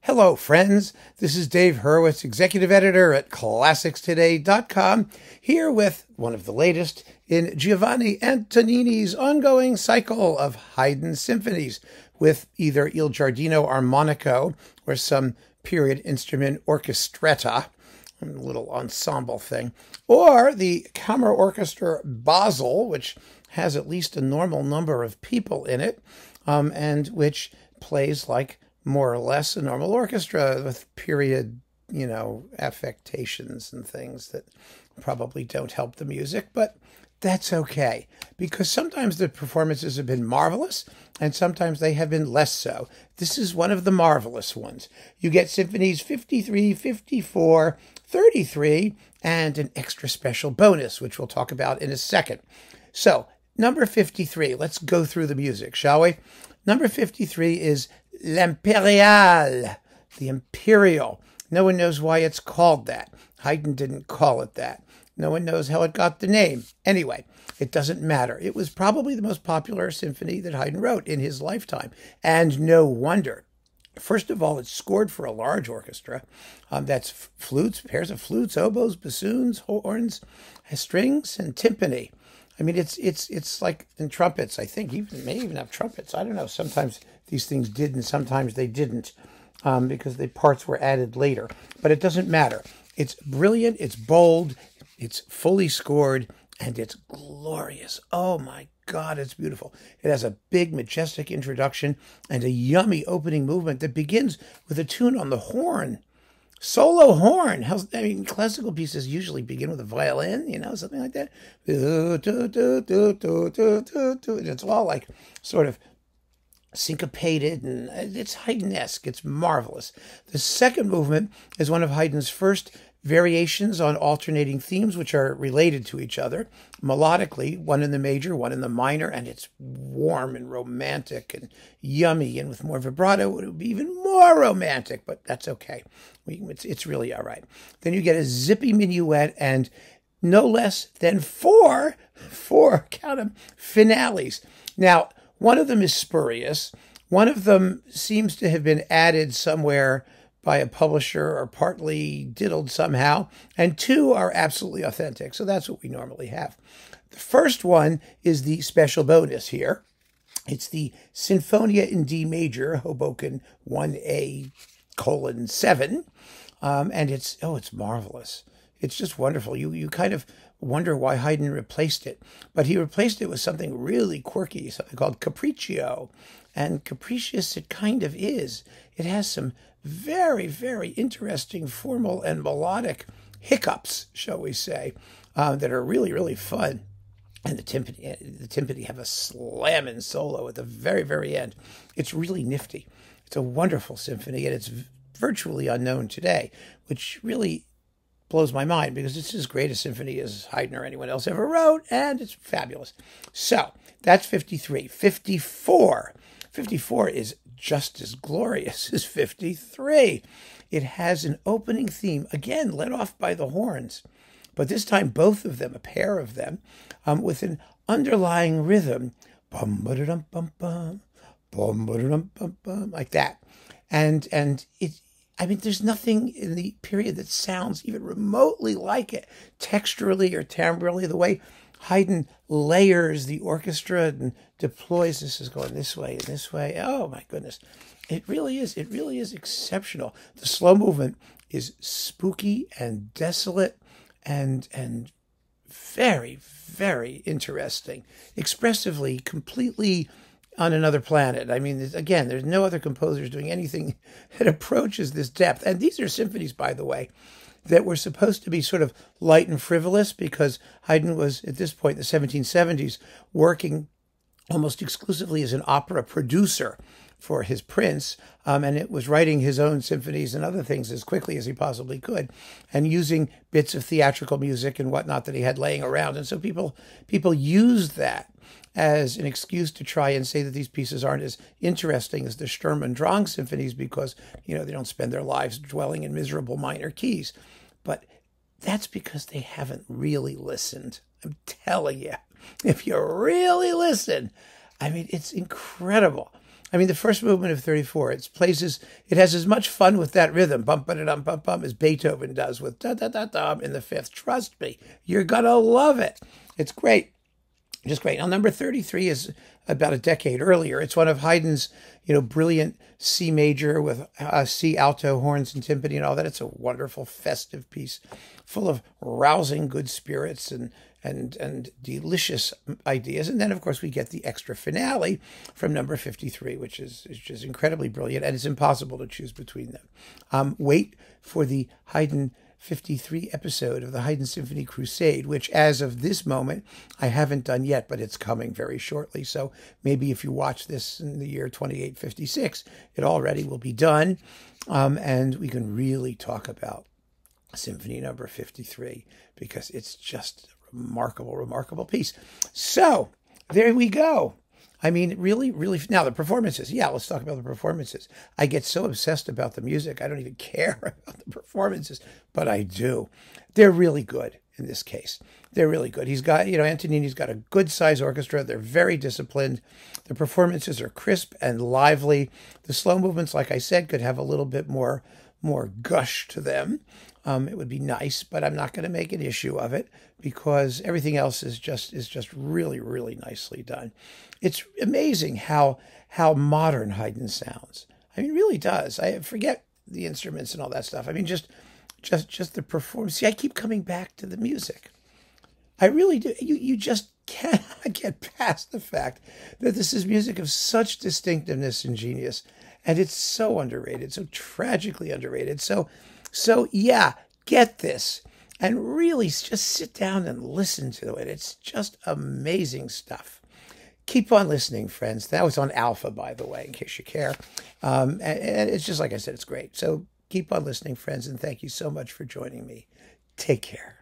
Hello, friends. This is Dave Hurwitz, executive editor at ClassicsToday.com, here with one of the latest in Giovanni Antonini's ongoing cycle of Haydn symphonies, with either Il Giardino Armonico or some period instrument orchestretta, a little ensemble thing, or the Kammerorchester Basel, which has at least a normal number of people in it, and which plays like more or less a normal orchestra with period, affectations and things that probably don't help the music, but that's okay, because sometimes the performances have been marvelous and sometimes they have been less so. This is one of the marvelous ones. You get symphonies 53, 54, 33, and an extra special bonus, which we'll talk about in a second. So, number 53, let's go through the music, shall we? Number 53 is L'Impériale, the Imperial. No one knows why it's called that. Haydn didn't call it that. No one knows how it got the name. Anyway, it doesn't matter. It was probably the most popular symphony that Haydn wrote in his lifetime, and no wonder. First of all, it's scored for a large orchestra. That's flutes, pairs of flutes, oboes, bassoons, horns, strings, and timpani. I mean, it's like in trumpets. I think may even have trumpets. I don't know. Sometimes these things did, and sometimes they didn't, because the parts were added later. But it doesn't matter. It's brilliant. It's bold. It's fully scored, and it's glorious. Oh my God, it's beautiful. It has a big, majestic introduction and a yummy opening movement that begins with a tune on the horn. Solo horn. Classical pieces usually begin with a violin, something like that. And it's all like sort of syncopated, and it's Haydnesque. It's marvelous. The second movement is one of Haydn's first variations on alternating themes, which are related to each other melodically, one in the major, one in the minor, and it's warm and romantic and yummy, and with more vibrato it would be even more romantic, but that's okay. It's really all right. Then you get a zippy minuet and no less than four, count them, finales. Now, one of them is spurious. One of them seems to have been added somewhere by a publisher or partly diddled somehow, and two are absolutely authentic. So that's what we normally have. The first one is the special bonus here. It's the Sinfonia in D major, Hoboken 1A:7, and it's marvelous. It's just wonderful. You kind of wonder why Haydn replaced it, but he replaced it with something really quirky, something called Capriccio, and capricious it kind of is. It has some very, very interesting formal and melodic hiccups, shall we say, that are really, really fun. And the timpani have a slamming solo at the very, very end. It's really nifty. It's a wonderful symphony, and it's virtually unknown today, which really blows my mind, because it's as great a symphony as Haydn or anyone else ever wrote, and it's fabulous. So that's 53. 54. 54 is just as glorious as 53. It has an opening theme, again, led off by the horns, but this time both of them, a pair of them, with an underlying rhythm, bum ba dum bum bum, bum ba dum bum bum, like that. And there's nothing in the period that sounds even remotely like it, texturally or timbrally. The way Haydn layers the orchestra and deploys, this is going this way and this way. Oh my goodness. It really is exceptional. The slow movement is spooky and desolate and very, very interesting. Expressively, completely on another planet. I mean, again, there's no other composers doing anything that approaches this depth. And these are symphonies, by the way, that were supposed to be sort of light and frivolous, because Haydn was, at this point in the 1770s, working almost exclusively as an opera producer for his prince, and it was writing his own symphonies and other things as quickly as he possibly could, and using bits of theatrical music and whatnot that he had laying around. And so people used that as an excuse to try and say that these pieces aren't as interesting as the Sturm und Drang symphonies, because, they don't spend their lives dwelling in miserable minor keys. But that's because they haven't really listened. I'm telling you, if you really listen, it's incredible. I mean, the first movement of 34, it has as much fun with that rhythm, bum ba dum bum bum, as Beethoven does with da da da da in the fifth. Trust me, you're gonna love it. It's great. Just great. Now, number 33 is about a decade earlier. It's one of Haydn's, brilliant C major with C alto horns and timpani and all that. It's a wonderful festive piece, full of rousing good spirits and delicious ideas. And then, of course, we get the extra finale from number 53, which is just incredibly brilliant, and it's impossible to choose between them. Wait for the Haydn 53 episode of the Haydn Symphony Crusade, which as of this moment, I haven't done yet, but it's coming very shortly. So maybe if you watch this in the year 2856, it already will be done. And we can really talk about Symphony number 53, because it's just a remarkable, remarkable piece. So there we go. I mean, really, really. Now, the performances. Yeah, let's talk about the performances. I get so obsessed about the music, I don't even care about the performances, but I do. They're really good in this case. They're really good. He's got, Antonini's got a good-sized orchestra. They're very disciplined. The performances are crisp and lively. The slow movements, like I said, could have a little bit more gush to them. It would be nice, but I'm not going to make an issue of it, because everything else is just really, really nicely done. It's amazing how modern Haydn sounds. I mean, it really does. I forget the instruments and all that stuff. I mean, just the performance. See, I keep coming back to the music. I really do. You just cannot get past the fact that this is music of such distinctiveness and genius, and it's so underrated, so tragically underrated. So yeah, get this and really just sit down and listen to it. It's just amazing stuff. Keep on listening, friends. That was on Alpha, by the way, in case you care. And it's just like I said, it's great. So keep on listening, friends, and thank you so much for joining me. Take care.